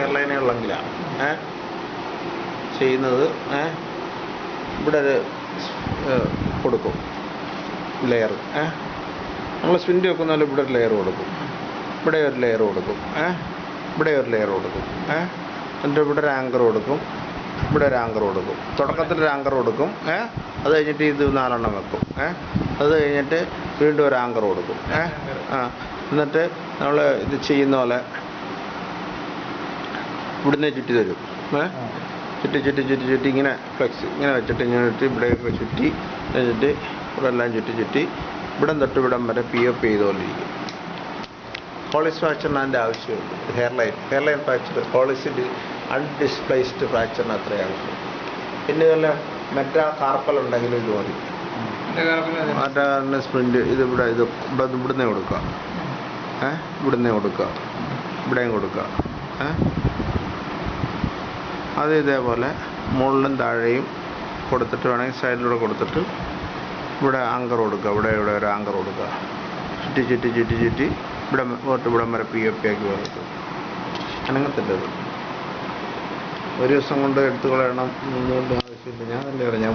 എയർലൈനേ ഉള്ളെങ്കിലാണ് ചെയ്യുന്നത്. ഇവിടെ ഒരു കൊടുക്കും ലെയർ. നമ്മൾ സ്പിൻഡ് വെക്കുന്നാലും ഇവിടെ ഒരു ലെയർ കൊടുക്കും, ഇവിടെ ഒരു ലെയർ കൊടുക്കും, ഇവിടെ ഒരു ലെയർ കൊടുക്കും. എന്നിട്ട് ഇവിടെ ഒരു ആങ്കർ കൊടുക്കും, ഇവിടെ ഒരു ആങ്കർ കൊടുക്കും. തുടക്കത്തിലൊരു ആങ്കർ കൊടുക്കും. അത് കഴിഞ്ഞിട്ട് ഇത് 4 എണ്ണം വെക്കും. അത് കഴിഞ്ഞിട്ട് വീണ്ടും ഒരു ആങ്കർ കൊടുക്കും. എന്നിട്ട് നമ്മൾ ഇത് ചെയ്യുന്ന പോലെ ഇവിടുന്ന് ചുറ്റി തരും. ചുറ്റി ഇങ്ങനെ ഫ്ലെക്സ് ഇങ്ങനെ വെച്ചിട്ട് ഇങ്ങനെ ഇട്ട് ഇവിടെയൊക്കെ ചുറ്റി വെച്ചിട്ട് ഇവിടെ എല്ലാം ചുറ്റി ഇവിടം തൊട്ട് ഇവിടം വരെ POP ചെയ്തുകൊണ്ടിരിക്കും. ഹോളിസ് ഫ്രാക്ചറിന് അതിൻ്റെ ആവശ്യമുള്ളൂ. ഹെയർലൈൻ ഫ്രാക്ചർ ഹോളിസ് അൺഡിസ്പ്ലേസ്ഡ് ഫ്രാക്ചറിന് അത്രേ ആവശ്യം. പിന്നെ ഇതെല്ലാം മെറ്റാ കാർപ്പൽ ഉണ്ടെങ്കിലും ഇത് മതി. മറ്റേ സ്പ്രിൻ്റ് ഇവിടുന്നേ കൊടുക്കുക, ഇവിടുന്നേ കൊടുക്കുക, ഇവിടെയും കൊടുക്കുക. അത് ഇതേപോലെ മുകളിലും താഴെയും കൊടുത്തിട്ട് വേണമെങ്കിൽ സൈഡിലൂടെ കൊടുത്തിട്ട് ഇവിടെ ആങ്കർ കൊടുക്കുക, ഇവിടെ ഒരു ആങ്കർ കൊടുക്കുക. ചുറ്റി ഇവിടം വരെ POP ആക്കി കൊടുക്കും. അനങ്ങത്തില്ലത്. ഒരു ദിവസം കൊണ്ട് എടുത്തു കളയണം എന്നൊന്നും ആവശ്യമില്ല. ഞാൻ തന്നെ അറിഞ്ഞാൽ